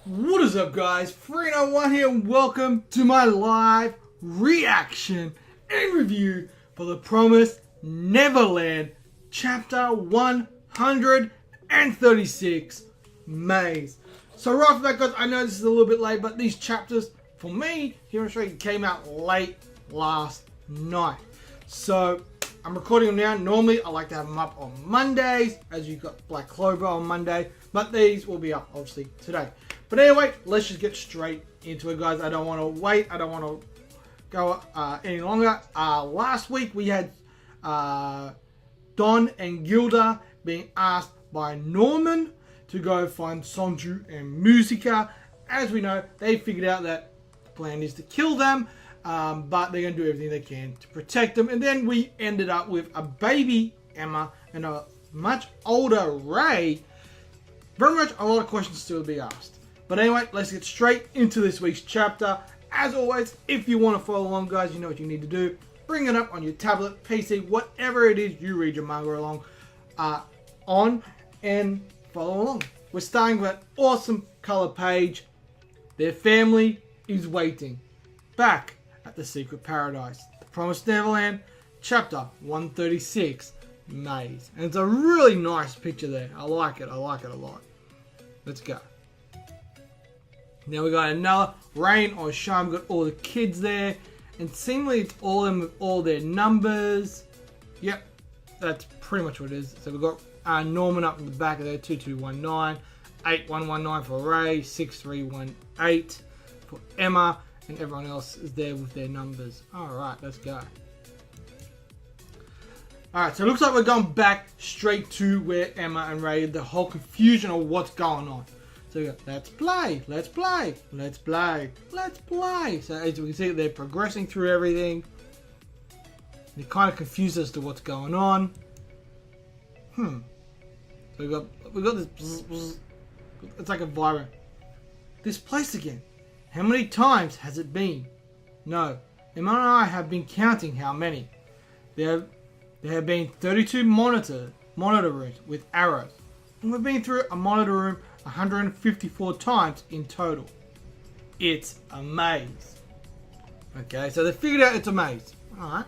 What is up, guys? Free01 here, and welcome to my live reaction and review for the promised Neverland Chapter 136 Maze. So right off the bat, guys, I know this is a little bit late, but these chapters, for me, here in Australia, came out late last night. So I'm recording them now. Normally, I like to have them up on Mondays, as you've got Black Clover on Monday, but these will be up, obviously, today. But anyway, let's just get straight into it, guys. I don't want to wait. I don't want to go any longer. Last week, we had Don and Gilda being asked by Norman to go find Sonju and Musica. As we know, they figured out that the plan is to kill them, but they're going to do everything they can to protect them. And then we ended up with a baby Emma and a much older Ray. Very much a lot of questions still to be asked. But anyway, let's get straight into this week's chapter. As always, if you want to follow along, guys, you know what you need to do. Bring it up on your tablet, PC, whatever it is you read your manga along on, and follow along. We're starting with an awesome color page. Their family is waiting. Back at the Secret Paradise. The Promised Neverland, Chapter 136, Maze. And it's a really nice picture there. I like it. I like it a lot. Let's go. Now we got another rain or shine. We've got all the kids there. And seemingly it's all them with all their numbers. Yep, that's pretty much what it is. So we've got Norman up in the back of there, 2219, 8119 for Ray, 6318 for Emma, and everyone else is there with their numbers. Alright, let's go. Alright, so it looks like we're going back straight to where Emma and Ray, the whole confusion of what's going on. So we go, let's play, let's play, let's play, let's play. So as we can see, they're progressing through everything. They're kind of confused as to what's going on. So we got this bzz, bzz. It's like a vibrant. This place again. How many times has it been? No. Emma and I have been counting how many. There have been 32 monitor rooms with arrows. And we've been through a monitor room 154 times in total. It's a maze. Okay, so they figured out it's a maze. Alright.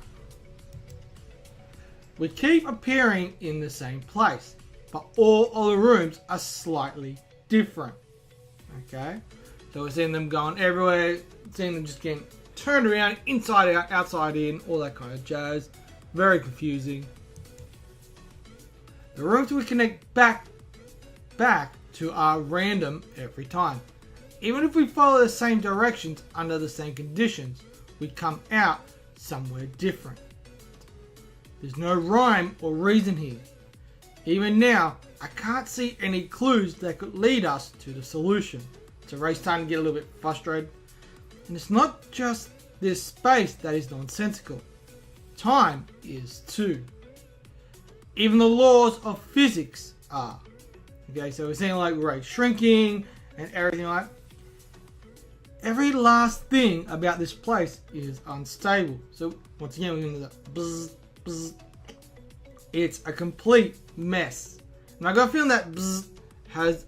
We keep appearing in the same place, but all of the rooms are slightly different. Okay, so we're seeing them going everywhere, seeing them just getting turned around, inside out, outside in, all that kind of jazz. Very confusing. The rooms we connect back to are random every time. Even if we follow the same directions under the same conditions, we come out somewhere different. There's no rhyme or reason here. Even now, I can't see any clues that could lead us to the solution. So Ray's starting to get a little bit frustrated. And it's not just this space that is nonsensical. Time is too. Even the laws of physics are. Okay, so we're seeing like Ray shrinking and everything like that. Every last thing about this place is unstable. So once again, we're going to bzz, bzz. It's a complete mess. And I got a feeling that bzz has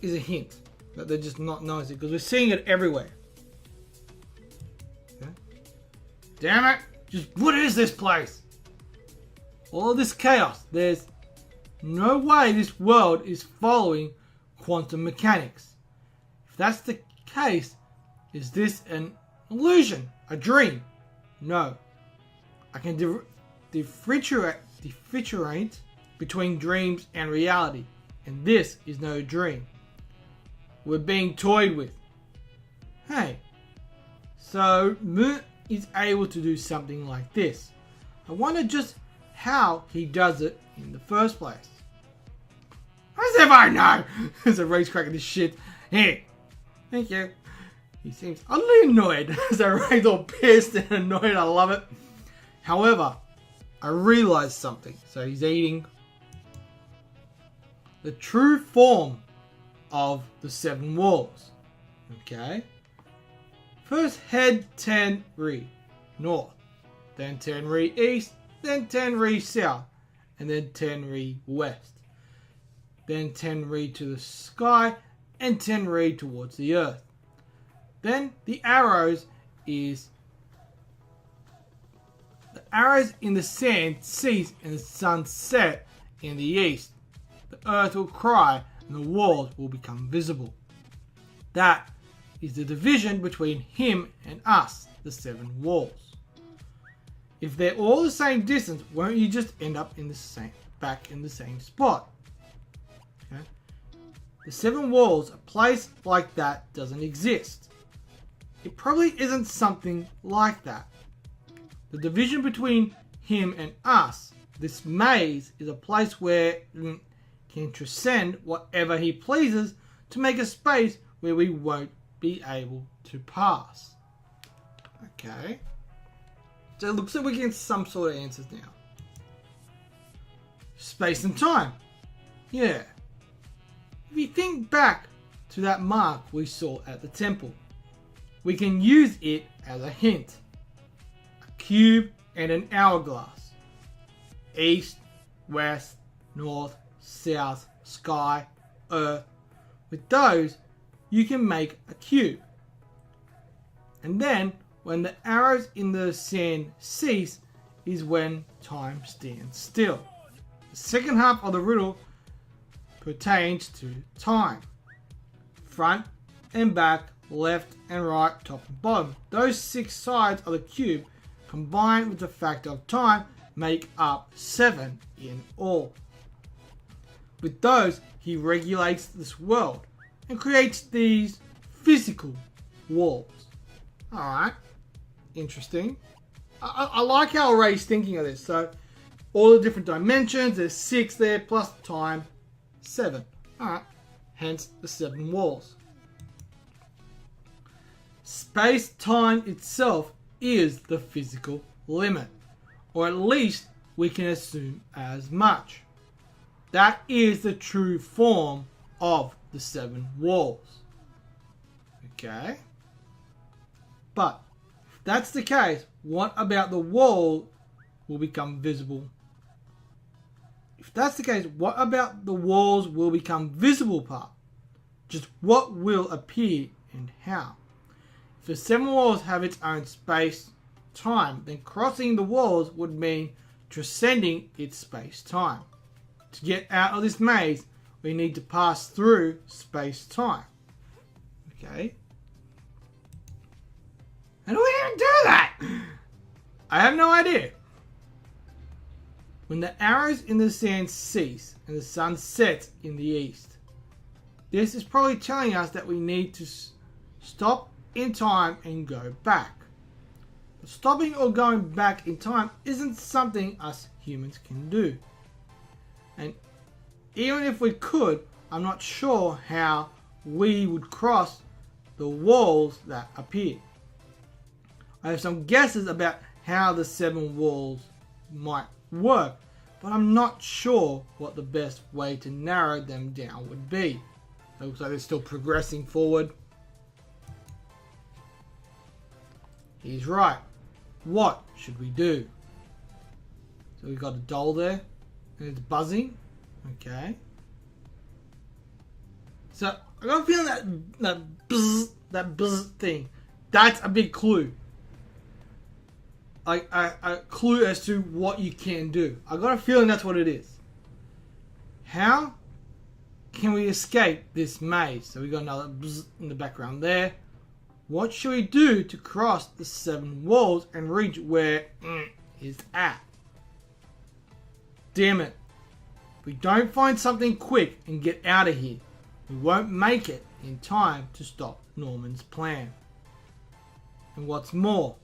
is a hint that they're just not noticing because we're seeing it everywhere. Okay. Damn it! Just what is this place? All of this chaos. There's no way this world is following quantum mechanics. If that's the case, is this an illusion? A dream? No. I can differentiate between dreams and reality. And this is no dream. We're being toyed with. Hey. So, Moon is able to do something like this. I wonder just how he does it in the first place. As if I know! There's a Ray's cracking this shit. Here. Thank you. He seems oddly annoyed. So Ray's all pissed and annoyed. I love it. However, I realized something. So he's eating. The true form of the 7 walls. Okay. First head 10 Ri north. Then 10 Ri east. Then 10 Ri south. And then 10 Ri west. then 10 Ri to the sky, and 10 read towards the earth. Then the arrows in the sand cease and the sun set in the east. The earth will cry and the walls will become visible. That is the division between him and us, the 7 walls. If they're all the same distance, won't you just end up back in the same spot? Okay? The 7 walls, a place like that doesn't exist. It probably isn't something like that. The division between him and us, this maze, is a place where he can transcend whatever he pleases to make a space where we won't be able to pass. Okay. So it looks like we're getting some sort of answers now. Space and time. Yeah. If you think back to that mark we saw at the temple, we can use it as a hint. A cube and an hourglass. East, west, north, south, sky, earth. With those, you can make a cube. And then, when the arrows in the sand cease, is when time stands still. The second half of the riddle pertains to time. Front and back, left and right, top and bottom. Those 6 sides of the cube, combined with the factor of time, make up 7 in all. With those, he regulates this world and creates these physical walls. Alright, interesting. I like how Ray's thinking of this. So, all the different dimensions, there's 6 there, plus time, 7. Alright, hence the 7 walls. Space-time itself is the physical limit. Or at least we can assume as much. That is the true form of the 7 walls. Okay? But, if that's the case, what about the wall will become visible? If that's the case, what about the walls will become visible part? Just what will appear and how? If the 7 walls have its own space, time, then crossing the walls would mean transcending its space, time. To get out of this maze, we need to pass through space, time. Okay? How do we even do that? I have no idea. When the arrows in the sand cease and the sun sets in the east, this is probably telling us that we need to stop in time and go back. But stopping or going back in time isn't something us humans can do. And even if we could, I'm not sure how we would cross the walls that appear. I have some guesses about how the 7 walls might work, but I'm not sure what the best way to narrow them down would be. It looks like they're still progressing forward. He's right. What should we do? So we've got a doll there, and it's buzzing. Okay. So I got a feeling that buzz thing, that's a big clue. A clue as to what you can do. I got a feeling that's what it is. How can we escape this maze? So we got another buzz in the background there. What should we do to cross the 7 walls and reach where is at? Damn it. If we don't find something quick and get out of here, we won't make it in time to stop Norman's plan. And what's more,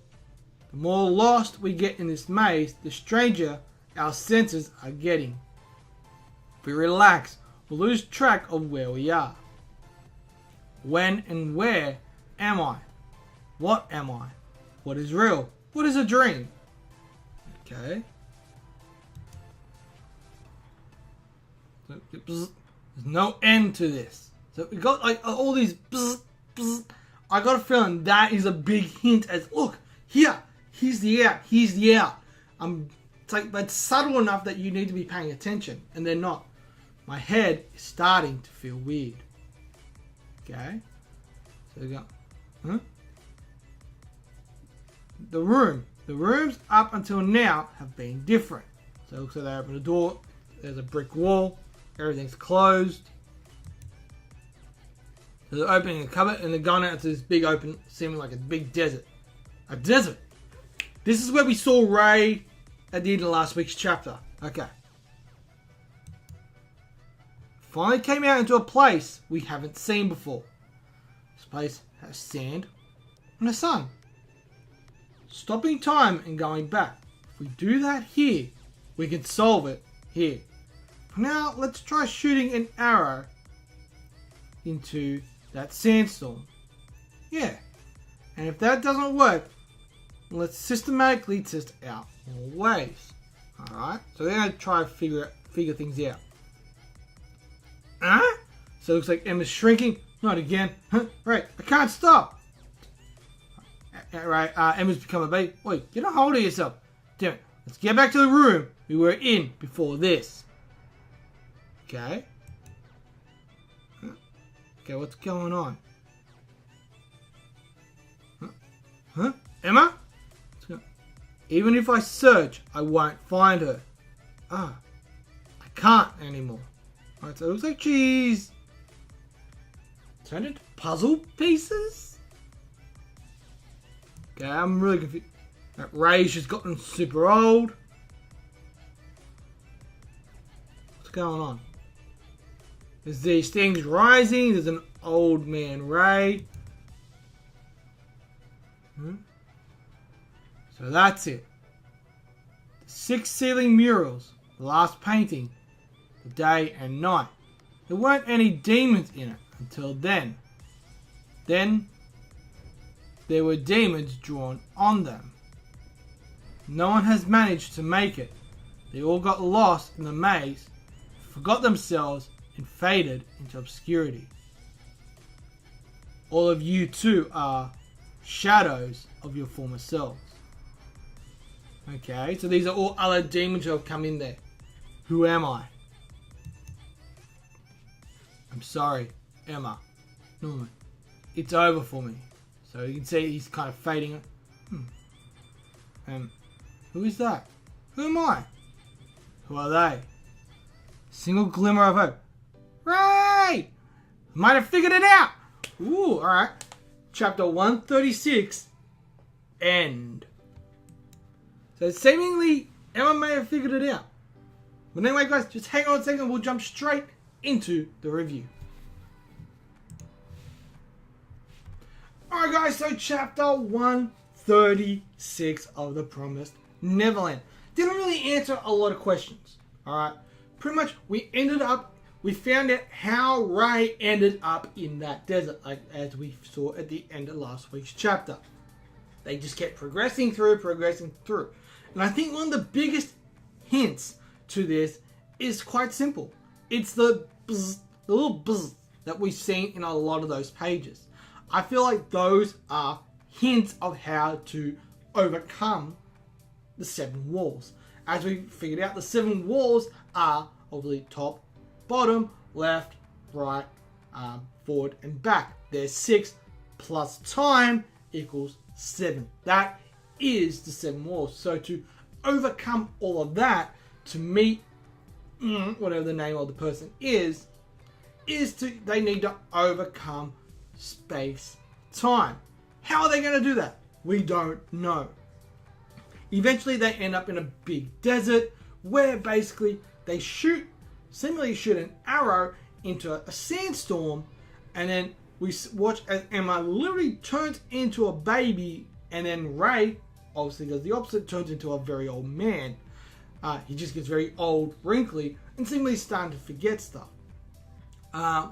the more lost we get in this maze, the stranger our senses are getting. If we relax, we'll lose track of where we are. When and where am I? What am I? What is real? What is a dream? Okay. So, there's no end to this. So we got like all these I got a feeling that is a big hint as, look, here's the out, here's the out. It's like, that's subtle enough that you need to be paying attention, and they're not. My head is starting to feel weird. Okay. So we got, the room. The rooms up until now have been different. So it looks like they open the door. There's a brick wall. Everything's closed. So they're opening a cupboard and they're going out to this big open, seeming like a big desert. A desert. This is where we saw Ray at the end of last week's chapter. Okay. Finally came out into a place we haven't seen before. This place has sand and a sun. Stopping time and going back. If we do that here, we can solve it here. For now, let's try shooting an arrow into that sandstorm. Yeah. And if that doesn't work, let's systematically test out more ways. Alright, so we're going to try to figure things out. So it looks like Emma's shrinking. Not again. Right, I can't stop. Right, Emma's become a baby. Wait, get a hold of yourself. Damn it. Let's get back to the room we were in before this. Okay. Okay, what's going on? Huh? Emma? Even if I search, I won't find her. I can't anymore. Alright, so it looks like she's turned into puzzle pieces? Okay, I'm really confused. Ray's just gotten super old. What's going on? There's these things rising. There's an old man Ray. So that's it. The 6 ceiling murals. The last painting. The day and night. There weren't any demons in it until then. Then there were demons drawn on them. No one has managed to make it. They all got lost in the maze, forgot themselves, and faded into obscurity. All of you too are shadows of your former selves. Okay, so these are all other demons who have come in there. Who am I? I'm sorry, Emma. Norman. It's over for me. So you can see he's kind of fading. Who is that? Who am I? Who are they? Single glimmer of hope. Ray! Might have figured it out! Ooh, alright. Chapter 136. End. So seemingly, Emma may have figured it out. But anyway guys, just hang on a second. We'll jump straight into the review. Alright guys, so chapter 136 of The Promised Neverland. Didn't really answer a lot of questions. Alright. Pretty much we found out how Ray ended up in that desert, like as we saw at the end of last week's chapter. They just kept progressing through. And I think one of the biggest hints to this is quite simple. It's the little buzz that we've seen in a lot of those pages. I feel like those are hints of how to overcome the 7 walls. As we figured out, the 7 walls are obviously top, bottom, left, right, forward, and back. There's 6 plus time equals 7. That is the 7 walls. So to overcome all of that, to meet whatever the name of the person is they need to overcome space time. How are they going to do that? We don't know. Eventually they end up in a big desert where basically they seemingly shoot an arrow into a sandstorm, and then we watch as Emma literally turns into a baby, and then Ray obviously does the opposite, turns into a very old man. He just gets very old, wrinkly, and seemingly starting to forget stuff.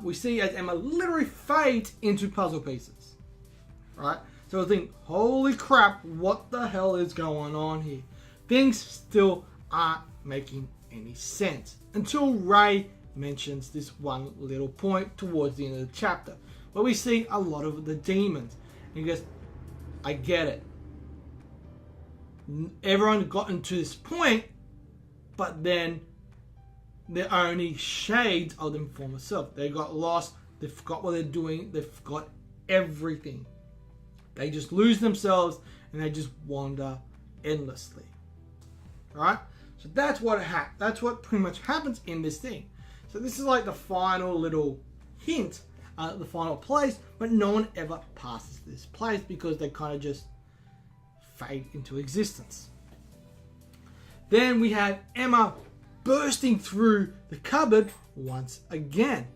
We see as Emma literally fades into puzzle pieces. Right? So I think, holy crap, what the hell is going on here? Things still aren't making any sense. Until Ray mentions this one little point towards the end of the chapter, where we see a lot of the demons. And he goes, I get it. Everyone gotten to this point, but then they're only shades of them former self. They got lost, They've forgot what they're doing. They've forgot everything. They just lose themselves and they just wander endlessly. Right? So that's what pretty much happens in this thing. So this is like the final little hint, the final place, but no one ever passes this place because they kind of just fade into existence. Then we have Emma bursting through the cupboard once again.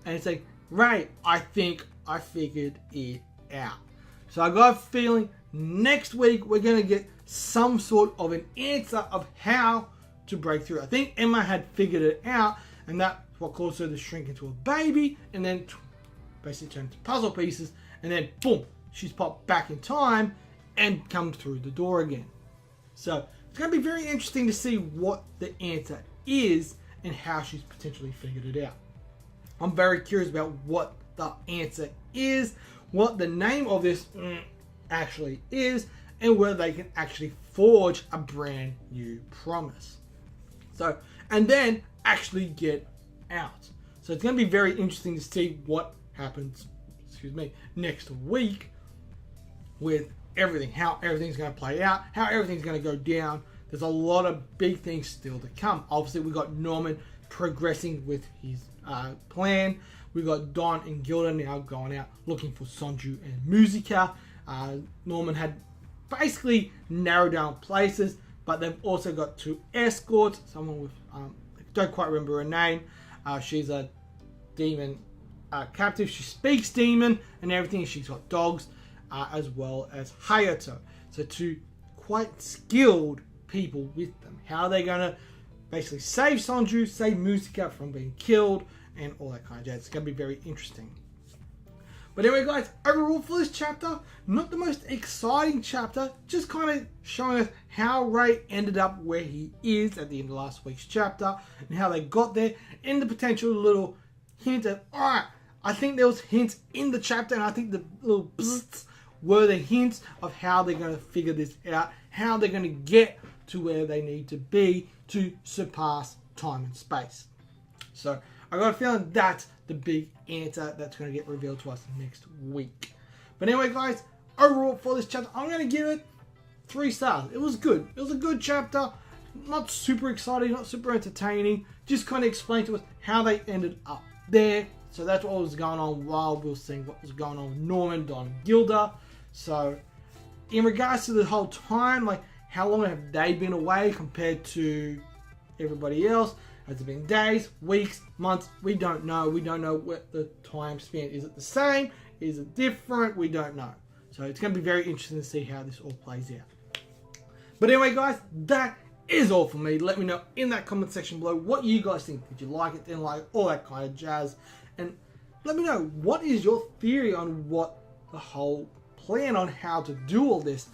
And it's like, Ray, I think I figured it out. So I got a feeling next week we're going to get some sort of an answer of how to break through. I think Emma had figured it out, and that's what caused her to shrink into a baby and then basically turn into puzzle pieces, and then boom, she's popped back in time and come through the door again. So it's going to be very interesting to see what the answer is and how she's potentially figured it out. I'm very curious about what the answer is, what the name of this actually is, and whether they can actually forge a brand new promise. So, and then actually get out. So it's going to be very interesting to see what happens, next week with everything, how everything's going to play out, how everything's going to go down. There's a lot of big things still to come. Obviously, we got Norman progressing with his plan. We got Don and Gilda now going out looking for Sonju and Musica. Norman had basically narrowed down places, but they've also got 2 escorts. Someone with, I don't quite remember her name. She's a demon captive. She speaks demon and everything. She's got dogs, as well as Hayato. So 2 quite skilled people with them. How are they going to basically save Sonju, save Musica from being killed, and all that kind of jazz. It's going to be very interesting. But anyway, guys, overall for this chapter, not the most exciting chapter, just kind of showing us how Ray ended up where he is at the end of last week's chapter, and how they got there, and the potential little hint of, alright, I think there was hints in the chapter, and I think the little bzzz were the hints of how they're going to figure this out, how they're going to get to where they need to be to surpass time and space. So I got a feeling that's the big answer that's going to get revealed to us next week. But anyway, guys, overall for this chapter, I'm going to give it 3 stars. It was good. It was a good chapter. Not super exciting, not super entertaining. Just kind of explained to us how they ended up there. So that's what was going on while we were seeing what was going on with Norman, Don, and Gilda. So in regards to the whole time, like how long have they been away compared to everybody else? Has it been days, weeks, months? We don't know. We don't know what the time span. Is it the same? Is it different? We don't know. So it's going to be very interesting to see how this all plays out. But anyway, guys, that is all for me. Let me know in that comment section below what you guys think. Did you like it? Didn't like it? All that kind of jazz. And let me know, what is your theory on what the whole plan on how to do all this,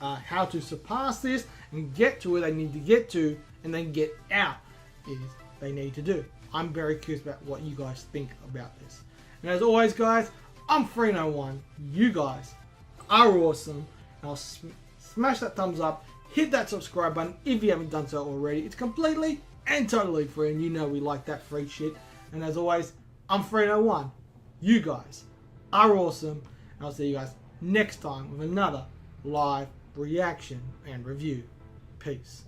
how to surpass this and get to where they need to get to and then get out is they need to do. I'm very curious about what you guys think about this. And as always, guys, I'm Free01. You guys are awesome. And I'll smash that thumbs up, hit that subscribe button if you haven't done so already. It's completely and totally free, and you know we like that free shit. And as always, I'm Free01. You guys are awesome. And I'll see you guys next time with another live reaction and review. Peace.